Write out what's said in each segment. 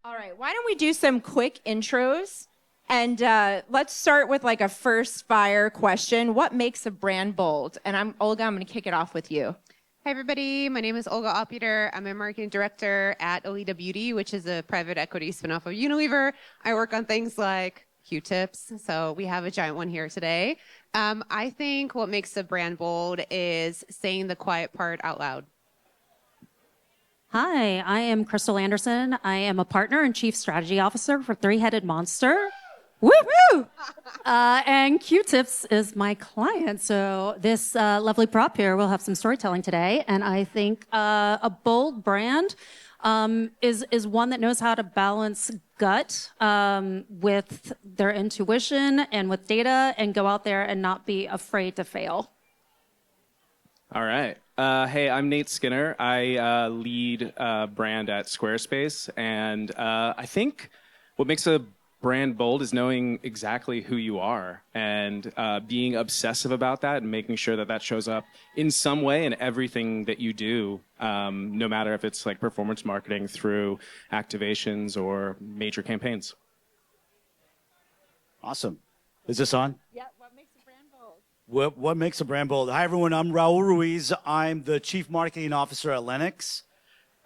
All right, why don't we do some quick intros? And let's start with like a first fire question. What makes a brand bold? And Olga, I'm going to kick it off with you. Hi, everybody. My name is Olga Alpeter. I'm a marketing director at Elida Beauty, which is a private equity spinoff of Unilever. I work on things like Q-tips, so we have a giant one here today. I think what makes a brand bold is saying the quiet part out loud. Hi, I am Crystal Anderson. I am a partner and chief strategy officer for Three-Headed Monster. Woo woo! And Q-Tips is my client. So this lovely prop here will have some storytelling today. And I think a bold brand is one that knows how to balance gut with their intuition and with data and go out there and not be afraid to fail. All right. Hey, I'm Nate Skinner. I lead brand at Squarespace. And I think what makes a brand bold is knowing exactly who you are and being obsessive about that and making sure that that shows up in some way in everything that you do, no matter if it's like performance marketing through activations or major campaigns. Awesome. Is this on? Yeah, what makes a brand bold? What makes a brand bold? Hi, everyone. I'm Raul Ruiz. I'm the Chief Marketing Officer at Lenox.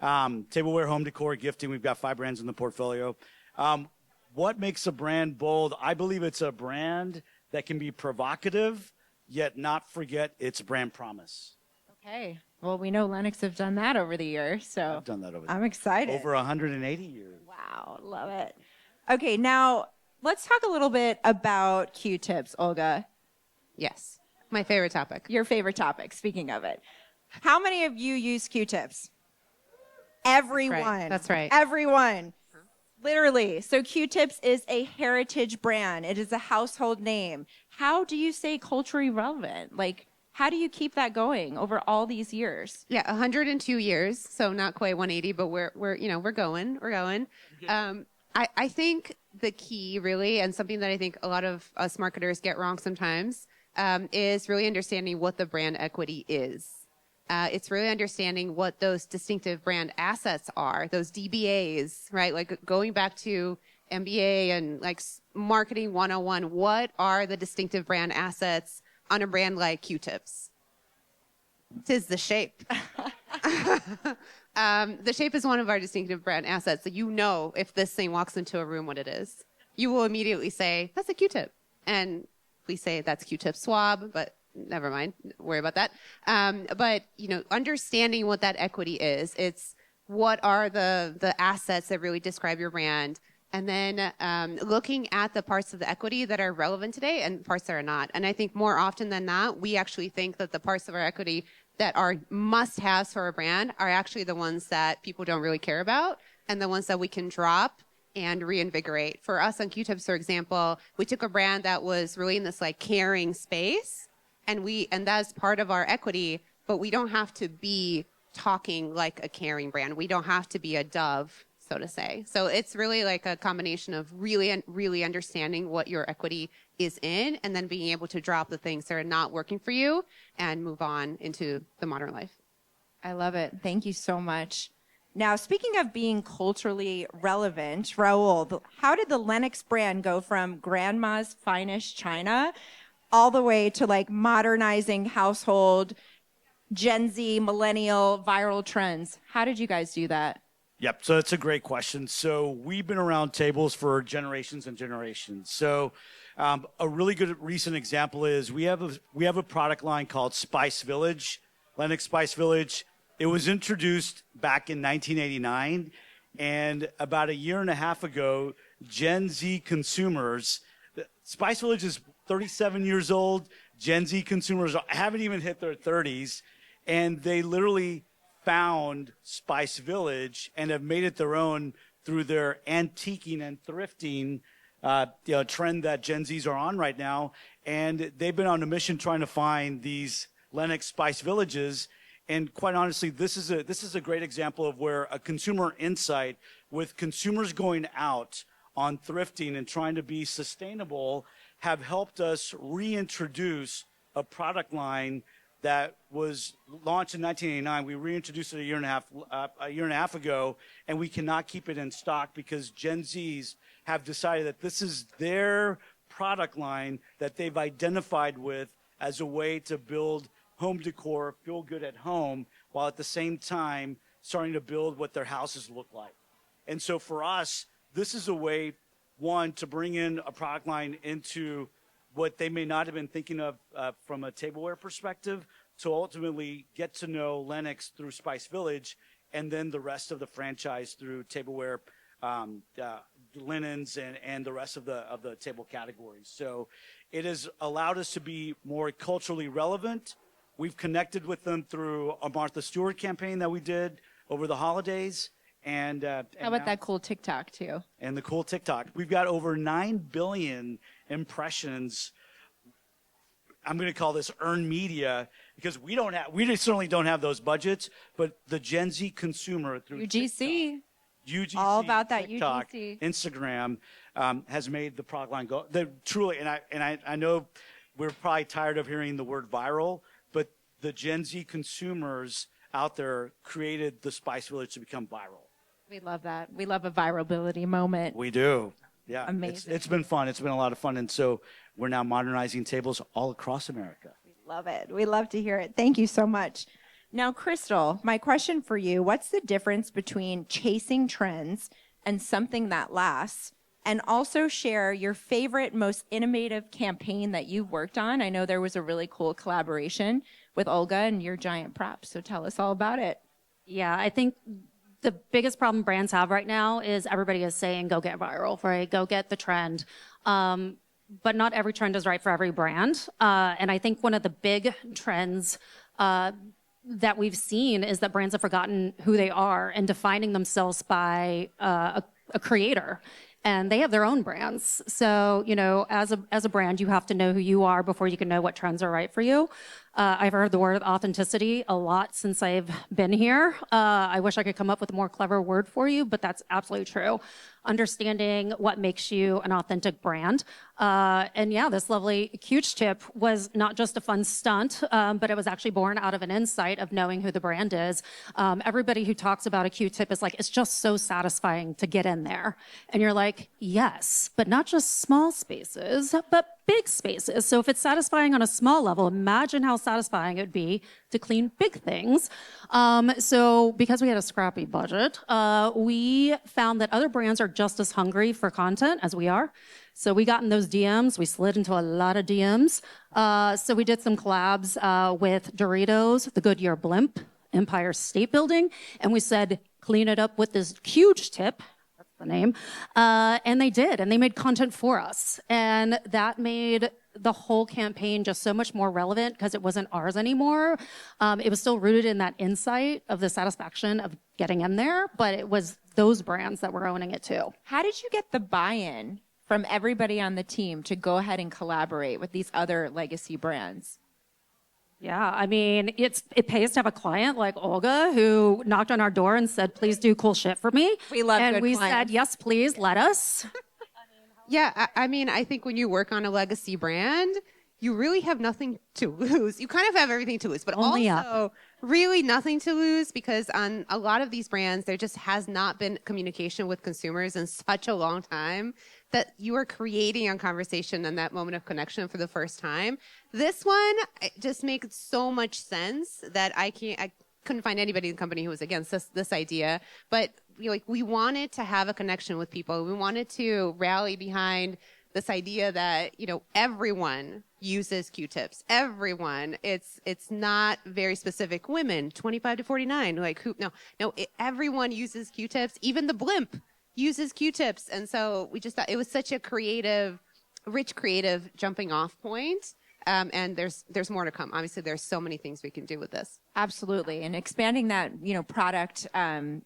Tableware, home decor, gifting. We've got 5 brands in the portfolio. What makes a brand bold? I believe it's a brand that can be provocative, yet not forget its brand promise. Okay. Well, we know Lenox have done that over the years, so I've done that over I'm excited. over 180 years. Wow, love it. Okay, now let's talk a little bit about Q-tips, Olga. Yes, my favorite topic. Your favorite topic, speaking of it. How many of you use Q-tips? Everyone. That's right. Everyone. Literally. So Q-tips is a heritage brand. It is a household name. How do you stay culturally relevant? Like, how do you keep that going over all these years? Yeah, 102 years, so not quite 180, but we're going. I think the key really, and something that I think a lot of us marketers get wrong sometimes, is really understanding what the brand equity is. It's really understanding what those distinctive brand assets are, those DBAs, right? Like going back to MBA and like marketing 101, what are the distinctive brand assets on a brand like Q-tips? Tis the shape. The shape is one of our distinctive brand assets. So you know if this thing walks into a room what it is. You will immediately say, that's a Q-tip. And we say that's Q-tip swab, but never mind, worry about that. But, understanding what that equity is, it's what are the assets that really describe your brand, and then looking at the parts of the equity that are relevant today and parts that are not. And I think more often than not, we actually think that the parts of our equity that are must-haves for a brand are actually the ones that people don't really care about and the ones that we can drop and reinvigorate. For us on Q-tips, for example, we took a brand that was really in this like caring space, and that's part of our equity, but we don't have to be talking like a caring brand. We don't have to be a Dove, so to say. So it's really like a combination of really understanding what your equity is in, and then being able to drop the things that are not working for you and move on into the modern life. I love it. Thank you so much. Now, speaking of being culturally relevant, Raul, how did the Lenox brand go from grandma's finest china all the way to like modernizing household, Gen Z, millennial, viral trends? How did you guys do that? Yep, so that's a great question. So we've been around tables for generations and generations. So a really good recent example is we have a product line called Spice Village, Lenox Spice Village. It was introduced back in 1989, and about a year and a half ago, Gen Z consumers, Spice Village is 37 years old. Gen Z consumers haven't even hit their 30s, and they literally found Spice Village and have made it their own through their antiquing and thrifting trend that Gen Zs are on right now. And they've been on a mission trying to find these Lenox Spice Villages. And quite honestly, this is a great example of where a consumer insight with consumers going out on thrifting and trying to be sustainable have helped us reintroduce a product line that was launched in 1989. We reintroduced it a year and a half ago, and we cannot keep it in stock because Gen Zs have decided that this is their product line that they've identified with as a way to build home decor, feel good at home, while at the same time starting to build what their houses look like. And so for us, this is a way, one, to bring in a product line into what they may not have been thinking of from a tableware perspective, to ultimately get to know Lenox through Spice Village, and then the rest of the franchise through tableware, linens, and the rest of the table categories. So it has allowed us to be more culturally relevant. We've connected with them through a Martha Stewart campaign that we did over the holidays. And How about that cool TikTok too? And the cool TikTok. We've got over 9 billion impressions. I'm going to call this earned media because we certainly don't have those budgets, but the Gen Z consumer through UGC. UGC, All about that TikTok, UGC. Instagram has made the product line go. Truly, and I know we're probably tired of hearing the word viral, but the Gen Z consumers out there created the Spice Village to become viral. We love that. We love a virality moment. We do. Yeah. Amazing. It's been fun. It's been a lot of fun. And so we're now modernizing tables all across America. Love it. We love to hear it. Thank you so much. Now, Crystal, my question for you, what's the difference between chasing trends and something that lasts? And also share your favorite, most innovative campaign that you've worked on. I know there was a really cool collaboration with Olga and your giant props. So tell us all about it. Yeah, I think the biggest problem brands have right now is everybody is saying, go get viral, right? Go get the trend. But not every trend is right for every brand. And I think one of the big trends that we've seen is that brands have forgotten who they are and defining themselves by a creator. And they have their own brands. So, you know, as a brand, you have to know who you are before you can know what trends are right for you. I've heard the word authenticity a lot since I've been here. I wish I could come up with a more clever word for you, but that's absolutely true. Understanding what makes you an authentic brand. And yeah, this lovely Q-tip was not just a fun stunt, but it was actually born out of an insight of knowing who the brand is. Everybody who talks about a Q-tip is like, it's just so satisfying to get in there. And you're like, yes, but not just small spaces, but big spaces. So if it's satisfying on a small level, imagine how satisfying it would be to clean big things. So because we had a scrappy budget, we found that other brands are just as hungry for content as we are. So we got in those DMs. We slid into a lot of DMs. So we did some collabs with Doritos, the Goodyear Blimp, Empire State Building, and we said, clean it up with this huge tip. That's the name. And they did, and they made content for us. And that made the whole campaign just so much more relevant because it wasn't ours anymore. It was still rooted in that insight of the satisfaction of getting in there, but it was those brands that were owning it too. How did you get the buy-in from everybody on the team to go ahead and collaborate with these other legacy brands? Yeah, I mean, it pays to have a client like Olga who knocked on our door and said, please do cool shit for me. We love and good we clients. said, yes, please, let us. Yeah, I mean, I think when you work on a legacy brand, you really have nothing to lose. You kind of have everything to lose, but Only also really nothing to lose because on a lot of these brands, there just has not been communication with consumers in such a long time that you are creating a conversation and that moment of connection for the first time. This one it just makes so much sense that I couldn't find anybody in the company who was against this idea, but we wanted to have a connection with people. We wanted to rally behind this idea that, everyone uses Q-tips. Everyone. It's not very specific. Women, 25 to 49. Everyone uses Q-tips. Even the blimp uses Q-tips. And so we just thought it was such a rich creative jumping off point. And there's more to come. Obviously, there's so many things we can do with this. Absolutely. And expanding that, product,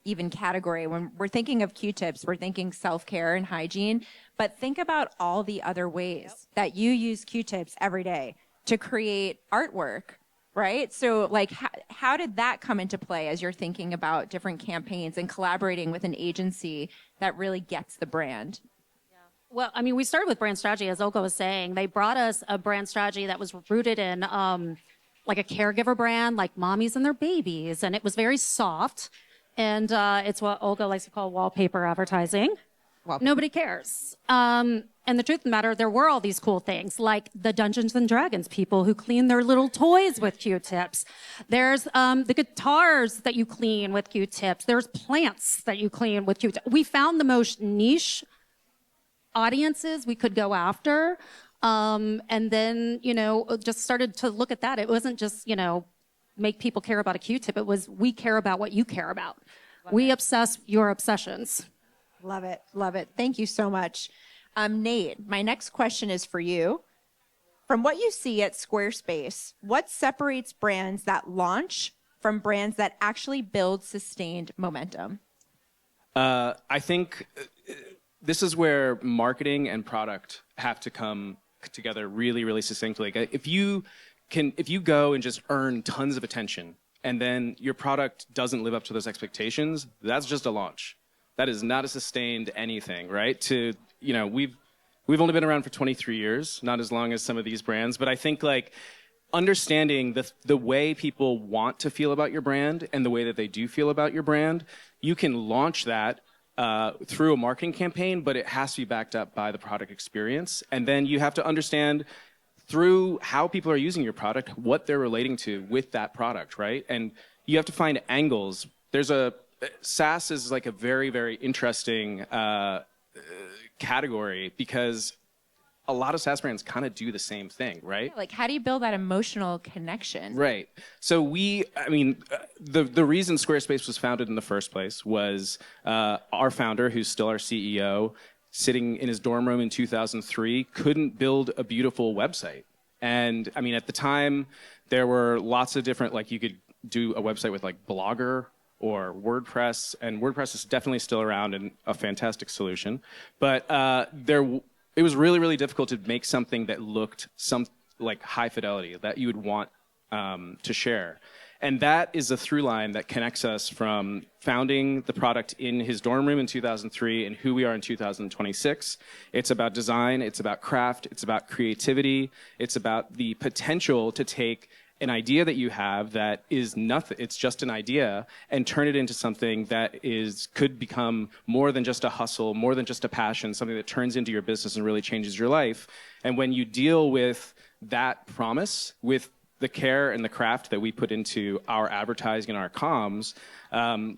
even category. When we're thinking of Q-tips, we're thinking self-care and hygiene, but think about all the other ways that you use Q-tips every day to create artwork, right? So how did that come into play as you're thinking about different campaigns and collaborating with an agency that really gets the brand? Well, I mean, we started with brand strategy, as Olga was saying. They brought us a brand strategy that was rooted in like a caregiver brand, like mommies and their babies. And it was very soft. And it's what Olga likes to call wallpaper advertising. Nobody cares. And the truth of the matter, there were all these cool things, like the Dungeons and Dragons people who clean their little toys with Q-tips. There's the guitars that you clean with Q-tips. There's plants that you clean with Q-tips. We found the most niche audiences we could go after. And then, just started to look at that. It wasn't just, make people care about a Q-tip. It was, we care about what you care about. We obsess your obsessions. Love it. Love it. Thank you so much. Nate, my next question is for you. From what you see at Squarespace, what separates brands that launch from brands that actually build sustained momentum? I think this is where marketing and product have to come together really, really succinctly. If you go and just earn tons of attention and then your product doesn't live up to those expectations, that's just a launch. That is not a sustained anything, right? We've only been around for 23 years, not as long as some of these brands, but I think like understanding the way people want to feel about your brand and the way that they do feel about your brand, you can launch that through a marketing campaign, but it has to be backed up by the product experience. And then you have to understand through how people are using your product, what they're relating to with that product, right? And you have to find angles. SaaS is like a very, very interesting category because a lot of SaaS brands kind of do the same thing, right? Like, how do you build that emotional connection? Right. So the reason Squarespace was founded in the first place was our founder, who's still our CEO, sitting in his dorm room in 2003, couldn't build a beautiful website. And at the time, there were lots of different, like you could do a website with like Blogger or WordPress, and WordPress is definitely still around and a fantastic solution. But it was really, really difficult to make something that looked like high fidelity, that you would want to share. And that is a through line that connects us from founding the product in his dorm room in 2003 and who we are in 2026. It's about design, it's about craft, it's about creativity, it's about the potential to take an idea that you have that is nothing, it's just an idea, and turn it into something that could become more than just a hustle, more than just a passion, something that turns into your business and really changes your life. And when you deal with that promise, with the care and the craft that we put into our advertising and our comms,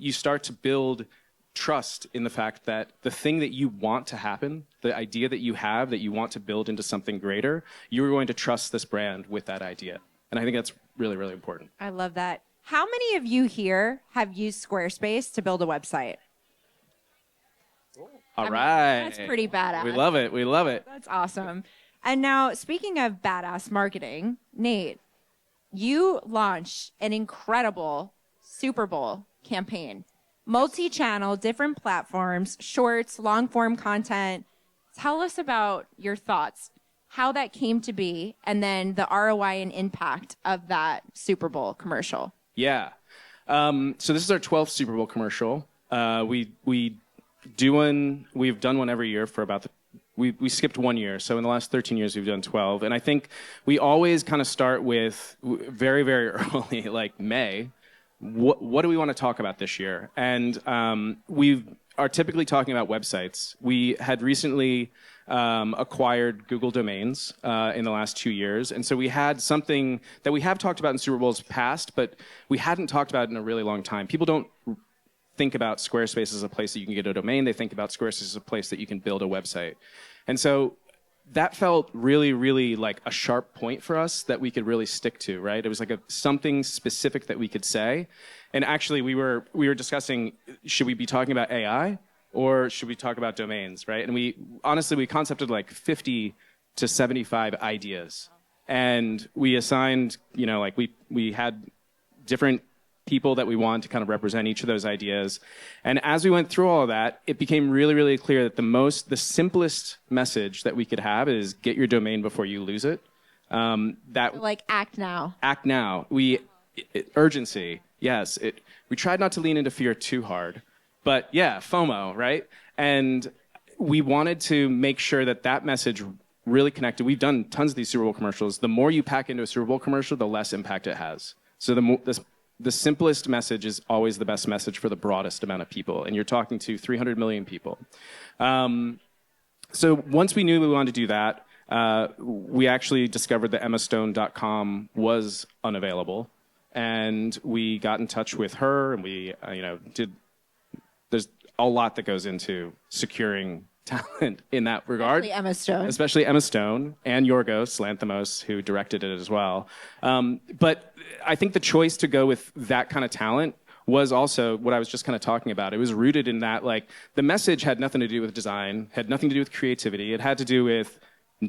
you start to build trust in the fact that the thing that you want to happen, the idea that you have that you want to build into something greater, you're going to trust this brand with that idea. And I think that's really, really important. I love that. How many of you here have used Squarespace to build a website? All right. That's pretty badass. We love it. We love it. That's awesome. And now, speaking of badass marketing, Nate, you launched an incredible Super Bowl campaign. Multi-channel, different platforms, shorts, long-form content. Tell us about your thoughts, how that came to be, and then the ROI and impact of that Super Bowl commercial. Yeah. So this is our 12th Super Bowl commercial. We've done one every year for about we skipped 1 year. So in the last 13 years, we've done 12. And I think we always kind of start with very, very early, like May, what do we want to talk about this year? And we are typically talking about websites. We had recently acquired Google domains in the last 2 years. And so we had something that we have talked about in Super Bowls past, but we hadn't talked about it in a really long time. People don't think about Squarespace as a place that you can get a domain. They think about Squarespace as a place that you can build a website. And so that felt really, really like a sharp point for us that we could really stick to, right? It was like something specific that we could say. And actually, we were discussing, should we be talking about AI or should we talk about domains, right? And we concepted like 50 to 75 ideas. And we assigned, we had different people that we wanted to kind of represent each of those ideas. And as we went through all of that, it became really, really clear that the simplest message that we could have is get your domain before you lose it. Act now. Act now. Urgency. Yes. We tried not to lean into fear too hard, but yeah, FOMO, right? And we wanted to make sure that message really connected. We've done tons of these Super Bowl commercials. The more you pack into a Super Bowl commercial, the less impact it has. So the simplest message is always the best message for the broadest amount of people. And you're talking to 300 million people. So once we knew we wanted to do that, we actually discovered that emmastone.com was unavailable. And we got in touch with her, and we, there's a lot that goes into securing talent in that regard. Especially Emma Stone and Yorgos Lanthimos, who directed it as well. But I think the choice to go with that kind of talent was also what I was just kind of talking about. It was rooted in that, like, the message had nothing to do with design, had nothing to do with creativity. It had to do with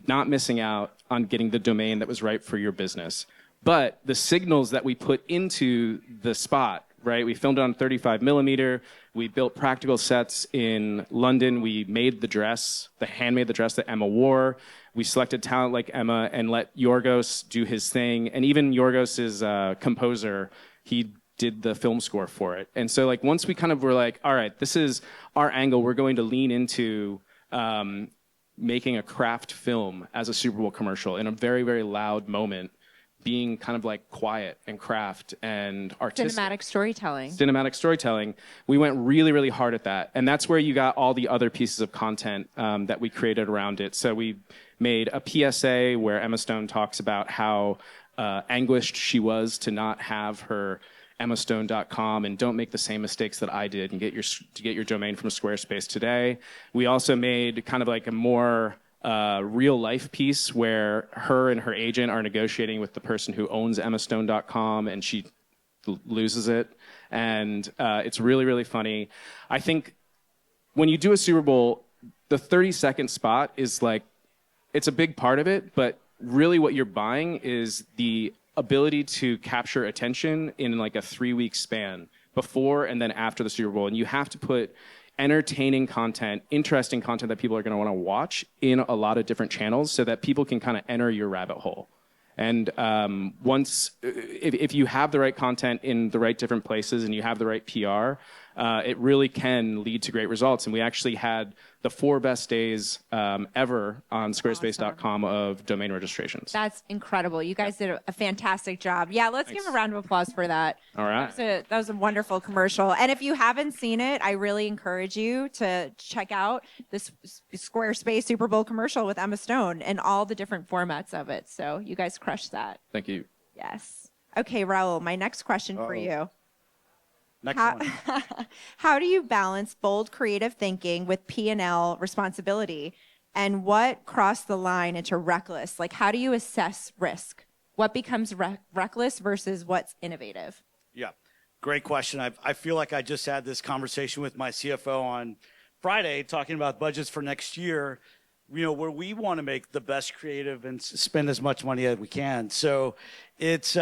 not missing out on getting the domain that was right for your business. But the signals that we put into the spot, right? We filmed it on 35 millimeter. We built practical sets in London. We made the dress, the handmade the dress that Emma wore. We selected talent like Emma and let Yorgos do his thing. And even Yorgos' composer, he did the film score for it. And so, like, once we kind of were like, all right, this is our angle. We're going to lean into making a craft film as a Super Bowl commercial in a very, very loud moment, being kind of like quiet and craft and artistic. Cinematic storytelling. We went really, really hard at that. And that's where you got all the other pieces of content that we created around it. So we made a PSA where Emma Stone talks about how anguished she was to not have her emmastone.com, and don't make the same mistakes that I did and get your domain from Squarespace today. We also made kind of like a more real life piece where her and her agent are negotiating with the person who owns emmastone.com, and she loses it. And it's really, really funny. I think when you do a Super Bowl, the 30-second spot is like, it's a big part of it, but really what you're buying is the ability to capture attention in like a 3-week span before and then after the Super Bowl. And you have to put entertaining content, interesting content that people are going to want to watch in a lot of different channels so that people can kind of enter your rabbit hole. And if you have the right content in the right different places and you have the right PR, it really can lead to great results. And we actually had the 4 best days ever on Squarespace.com of domain registrations. That's incredible. You guys did a fantastic job. Yeah, let's give a round of applause for that. All right. That was a wonderful commercial. And if you haven't seen it, I really encourage you to check out this Squarespace Super Bowl commercial with Emma Stone and all the different formats of it. So you guys crushed that. Thank you. Yes. Okay, Raul, my next question for you. Next one. How do you balance bold creative thinking with P&L responsibility? And what crossed the line into reckless? Like, how do you assess risk? What becomes reckless versus what's innovative? Yeah, great question. I feel like I just had this conversation with my CFO on Friday talking about budgets for next year, where we want to make the best creative and spend as much money as we can. So it's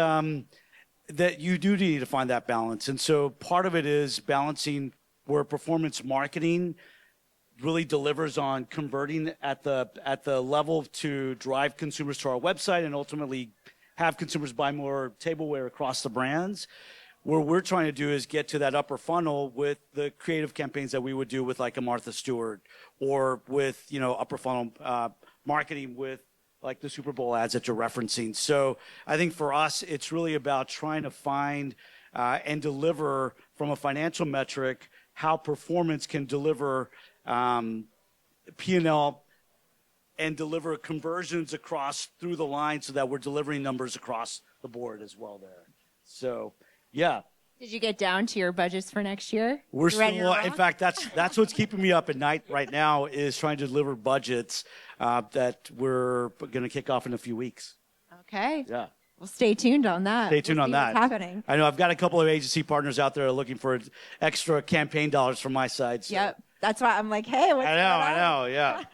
that you do need to find that balance. And so part of it is balancing where performance marketing really delivers on converting at the level to drive consumers to our website and ultimately have consumers buy more tableware across the brands. What we're trying to do is get to that upper funnel with the creative campaigns that we would do with like a Martha Stewart, or with, upper funnel marketing with like the Super Bowl ads that you're referencing. So I think for us, it's really about trying to find and deliver from a financial metric how performance can deliver P&L and deliver conversions across through the line so that we're delivering numbers across the board as well there. So, yeah. Did you get down to your budgets for next year? We're still, in fact, that's what's keeping me up at night right now, is trying to deliver budgets that we're going to kick off in a few weeks. Okay. Yeah. Well, stay tuned on that. Stay tuned on that. What's happening. I know I've got a couple of agency partners out there looking for extra campaign dollars from my side. So. Yep. That's why I'm like, hey, what's going on? I know, yeah.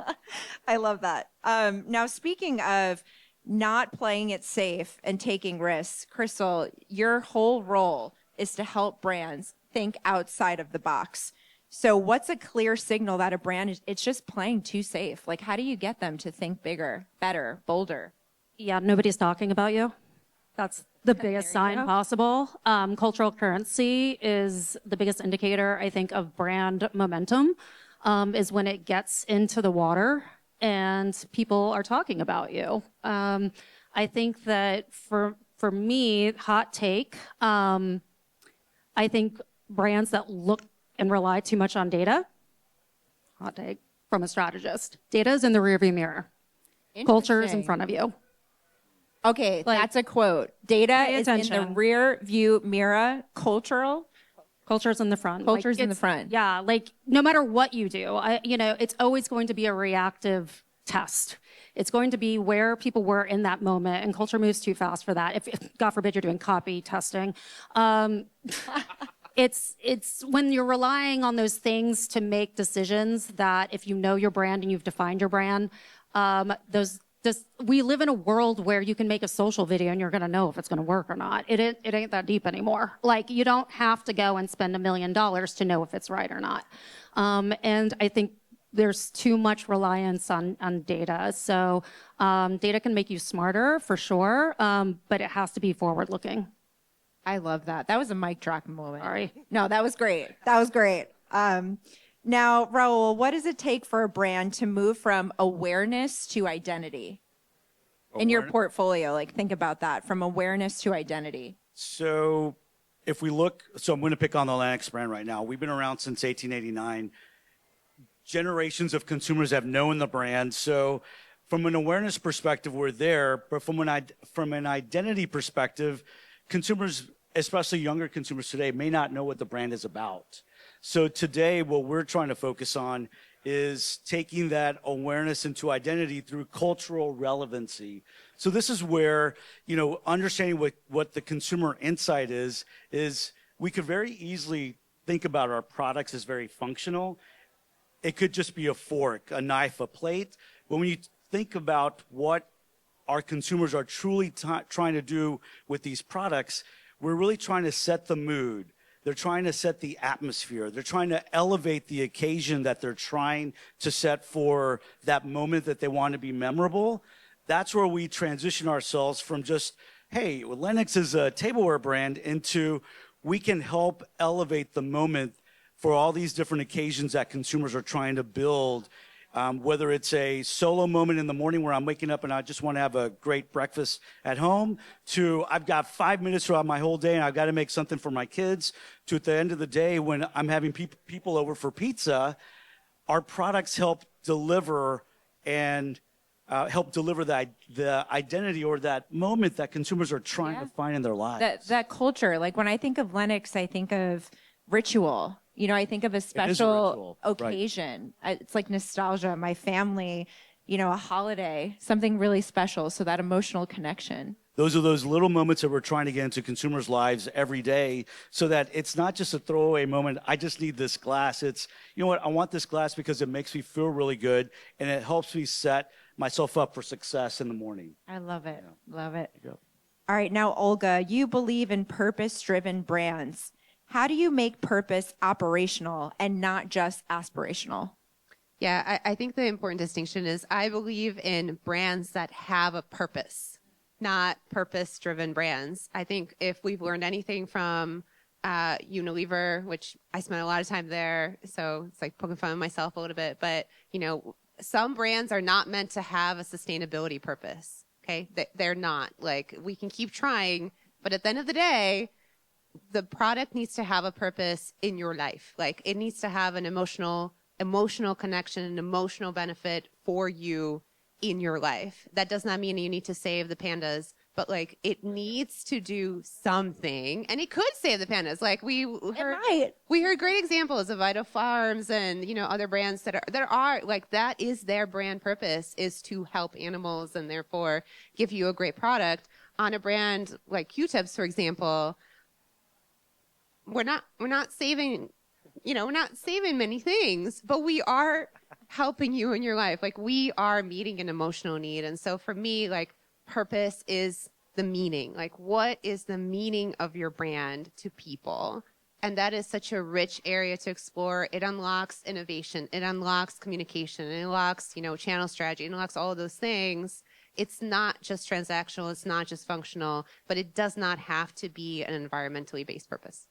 I love that. Now, speaking of not playing it safe and taking risks, Crystal, your whole role is to help brands think outside of the box. So what's a clear signal that a brand it's just playing too safe? Like, how do you get them to think bigger, better, bolder? Yeah, nobody's talking about you. That's the biggest sign possible. Cultural currency is the biggest indicator, I think, of brand momentum, is when it gets into the water and people are talking about you. I think that for me, hot take, I think brands that look and rely too much on data, hot take from a strategist. Data is in the rearview mirror. Culture is in front of you. Okay, that's a quote. Data is in the rear view mirror. Culture's in the front. Culture's in the front. Yeah, like no matter what you do, it's always going to be a reactive test. It's going to be where people were in that moment, and culture moves too fast for that. If God forbid you're doing copy testing, it's when you're relying on those things to make decisions that if you know your brand and you've defined your brand, we live in a world where you can make a social video and you're going to know if it's going to work or not. It ain't that deep anymore. Like, you don't have to go and spend $1 million to know if it's right or not. And I think there's too much reliance on data. So data can make you smarter for sure, but it has to be forward looking. I love that. That was a mic drop moment. Sorry. No, that was great. That was great. Now, Raul, what does it take for a brand to move from awareness to identity in your portfolio? Like, think about that, from awareness to identity. So if we look, I'm going to pick on the Lenox brand right now. We've been around since 1889. Generations of consumers have known the brand. So from an awareness perspective, we're there. But from an identity perspective, consumers, especially younger consumers today, may not know what the brand is about. So today, what we're trying to focus on is taking that awareness into identity through cultural relevancy. So this is where, understanding what the consumer insight is we could very easily think about our products as very functional. It could just be a fork, a knife, a plate. But when you think about what our consumers are truly trying to do with these products, we're really trying to set the mood. They're trying to set the atmosphere. They're trying to elevate the occasion that they're trying to set for that moment that they want to be memorable. That's where we transition ourselves from just, hey, Lenox is a tableware brand, into we can help elevate the moment for all these different occasions that consumers are trying to build. Whether it's a solo moment in the morning where I'm waking up and I just want to have a great breakfast at home, to I've got 5 minutes throughout my whole day and I've got to make something for my kids, to at the end of the day when I'm having people over for pizza, our products help deliver the identity or that moment that consumers are trying to find in their lives. That culture, like when I think of Lenox, I think of ritual. I think of a special occasion. Right. It's like nostalgia, my family, a holiday, something really special. So that emotional connection. Those are those little moments that we're trying to get into consumers' lives every day, so that it's not just a throwaway moment. I just need this glass. It's, I want this glass because it makes me feel really good and it helps me set myself up for success in the morning. I love it. Love it. All right. Now, Olga, you believe in purpose-driven brands. How do you make purpose operational and not just aspirational? Yeah, I think the important distinction is I believe in brands that have a purpose, not purpose-driven brands. I think if we've learned anything from Unilever, which I spent a lot of time there, so it's like poking fun at myself a little bit, but, some brands are not meant to have a sustainability purpose, okay? They're not. Like, we can keep trying, but at the end of the day, the product needs to have a purpose in your life. Like, it needs to have an emotional connection, an emotional benefit for you in your life. That does not mean you need to save the pandas, but like, it needs to do something, and it could save the pandas. Like, we heard great examples of Vital Farms and other brands that are like, that is their brand purpose, is to help animals and therefore give you a great product. On a brand like Q-tips, for example, we're not saving many things, but we are helping you in your life. Like, we are meeting an emotional need. And so for me, like, purpose is the meaning. Like, what is the meaning of your brand to people? And that is such a rich area to explore. It unlocks innovation. It unlocks communication. It unlocks, channel strategy. It unlocks all of those things. It's not just transactional. It's not just functional, but it does not have to be an environmentally based purpose.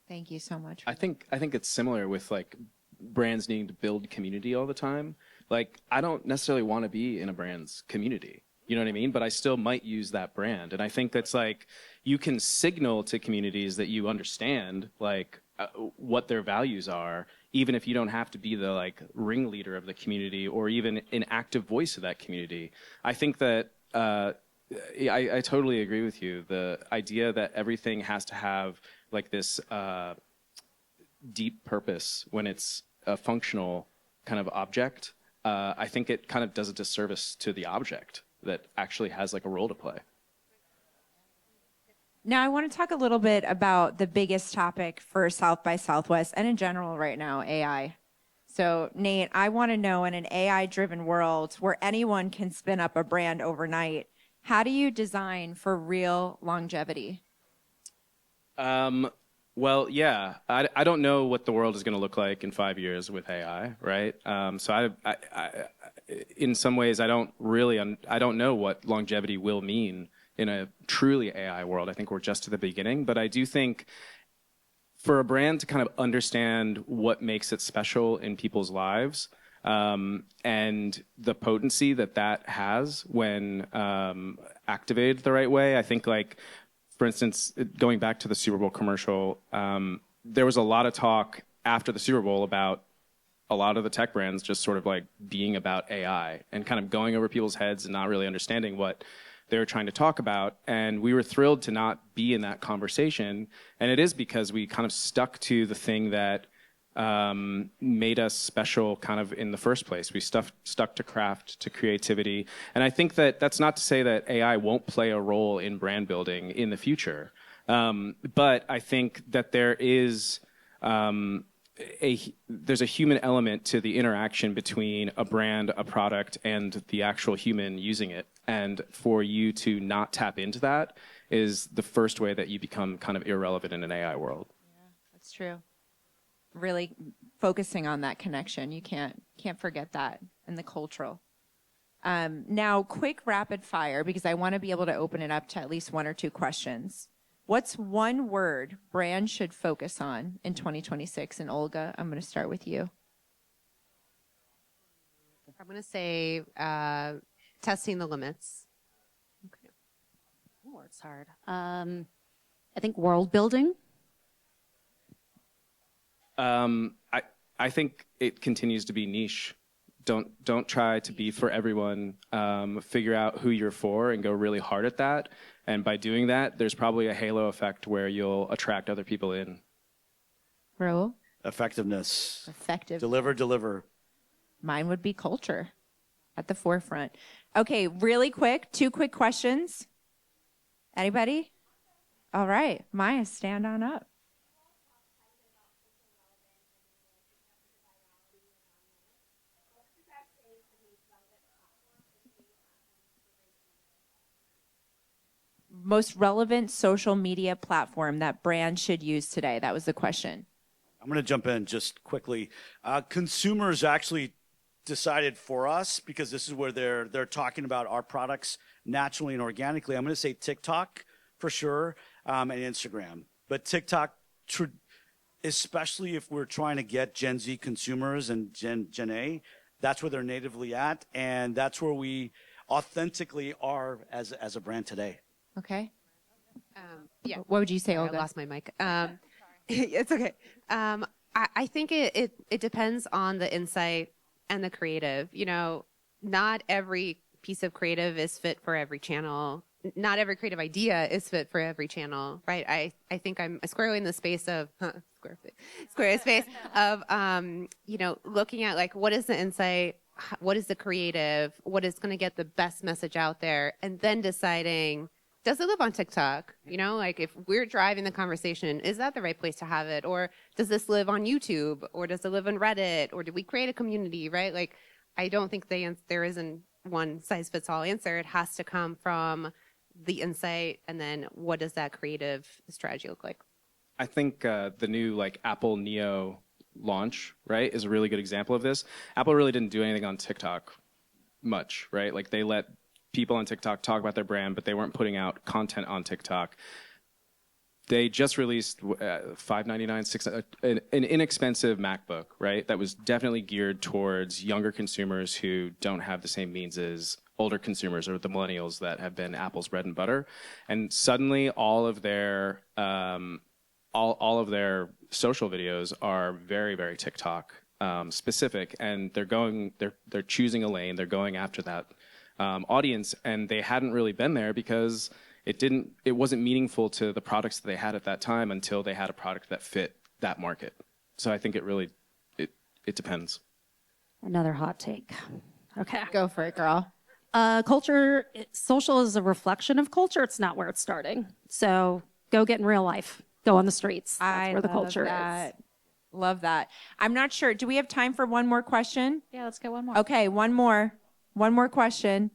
Thank you so much. I think it's similar with like brands needing to build community all the time. like I don't necessarily want to be in a brand's community. You know what I mean? But I still might use that brand. And I think that's like, you can signal to communities that you understand like what their values are, even if you don't have to be the like ringleader of the community or even an active voice of that community. I think that I totally agree with you. The idea that everything has to have like this deep purpose when it's a functional kind of object, I think it kind of does a disservice to the object that actually has like a role to play. Now, I want to talk a little bit about the biggest topic for South by Southwest and in general right now, AI. So, Nate, I want to know, in an AI-driven world where anyone can spin up a brand overnight, how do you design for real longevity? Well, yeah, I don't know what the world is going to look like in 5 years with AI, right? So I in some ways, I don't know what longevity will mean in a truly AI world. I think we're just at the beginning, but I do think for a brand to kind of understand what makes it special in people's lives, and the potency that has when activated the right way, I think like, for instance, going back to the Super Bowl commercial, there was a lot of talk after the Super Bowl about a lot of the tech brands just sort of like being about AI and kind of going over people's heads and not really understanding what they were trying to talk about. And we were thrilled to not be in that conversation. And it is because we kind of stuck to the thing that made us special kind of in the first place. We stuck to craft, to creativity. And I think that that's not to say that AI won't play a role in brand building in the future. But I think that there is there's a human element to the interaction between a brand, a product, and the actual human using it. And for you to not tap into that is the first way that you become kind of irrelevant in an AI world. Yeah, that's true. Really focusing on that connection. You can't forget that, and the cultural. Now, quick rapid fire, because I want to be able to open it up to at least one or two questions. What's one word brands should focus on in 2026? And Olga, I'm going to start with you. I'm going to say testing the limits. Okay. Oh, it's hard. I think world building. I think it continues to be niche. Don't try to be for everyone. Figure out who you're for and go really hard at that. And by doing that, there's probably a halo effect where you'll attract other people in. Raul? Effectiveness. Effective. Deliver. Mine would be culture at the forefront. Okay, really quick, two quick questions. Anybody? All right, Maya, stand on up. Most relevant social media platform that brands should use today? That was the question. I'm going to jump in just quickly. Consumers actually decided for us, because this is where they're talking about our products naturally and organically. I'm going to say TikTok for sure, and Instagram. But TikTok, especially if we're trying to get Gen Z consumers and Gen A, that's where they're natively at, and that's where we authentically are as a brand today. Okay. Yeah. What would you say, Olga? I lost my mic. It's okay. I think it depends on the insight and the creative. You know, not every piece of creative is fit for every channel. Not every creative idea is fit for every channel, right? I think I'm squarely in the space of Squarespace of looking at like what is the insight, what is the creative, what is going to get the best message out there, and then deciding, does it live on TikTok? You know, like if we're driving the conversation, is that the right place to have it? Or does this live on YouTube? Or does it live on Reddit? Or do we create a community, right? Like, I don't think there isn't one size fits all answer. It has to come from the insight, and then what does that creative strategy look like? I think the new like Apple Neo launch, right, is a really good example of this. Apple really didn't do anything on TikTok much, right? Like they let people on TikTok talk about their brand, but they weren't putting out content on TikTok. they just released $599, an inexpensive MacBook, right? That was definitely geared towards younger consumers who don't have the same means as older consumers or the millennials that have been Apple's bread and butter. And suddenly all of their all of their social videos are very, very TikTok specific, and they're choosing a lane, they're going after that audience, and they hadn't really been there because it wasn't meaningful to the products that they had at that time until they had a product that fit that market. So I think it depends. Another hot take. Okay. Go for it, girl. Social is a reflection of culture. It's not where it's starting. So go get in real life. Go on the streets. That's where the culture is. Love that. I'm not sure. Do we have time for one more question? Yeah, let's get one more. Okay, one more. One more question.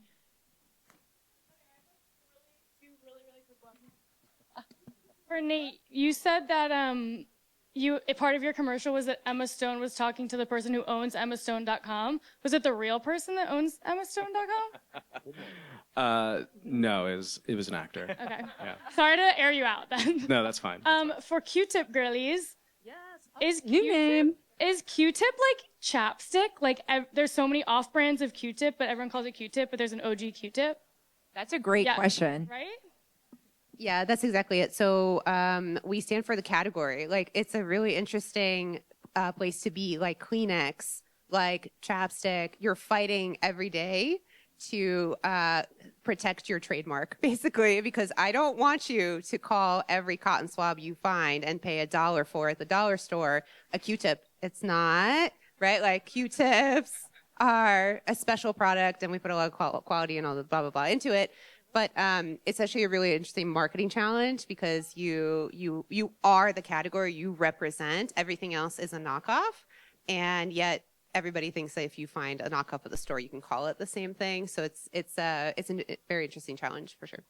For Nate, you said that a part of your commercial was that Emma Stone was talking to the person who owns EmmaStone.com. Was it the real person that owns EmmaStone.com? No, it was an actor. Okay. Yeah. Sorry to air you out then. No, that's fine. For Q-tip girlies, is New name. Q-tip like chapstick? Like there's so many off-brands of Q-tip, but everyone calls it Q-tip, but there's an OG Q-tip. That's a great question. Right? Yeah, that's exactly it. So we stand for the category. Like, it's a really interesting place to be. Like Kleenex, like chapstick. You're fighting every day to protect your trademark, basically, because I don't want you to call every cotton swab you find and pay $1 for at the dollar store a Q-tip. It's not, right? Like, Q-tips are a special product, and we put a lot of quality and all the blah, blah, blah into it. But it's actually a really interesting marketing challenge because you are the category, you represent. Everything else is a knockoff, and yet everybody thinks that if you find a knockoff at the store, you can call it the same thing. So it's a very interesting challenge for sure.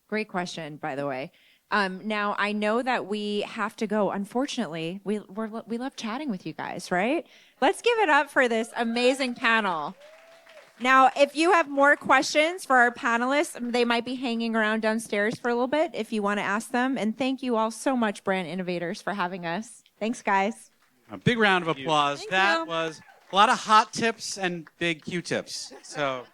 Great question, by the way. Now I know that we have to go. Unfortunately, we love chatting with you guys, right? Let's give it up for this amazing panel. Now, if you have more questions for our panelists, they might be hanging around downstairs for a little bit if you want to ask them. And thank you all so much, Brand Innovators, for having us. Thanks, guys. A big round of applause. That was a lot of hot tips and big Q-tips. So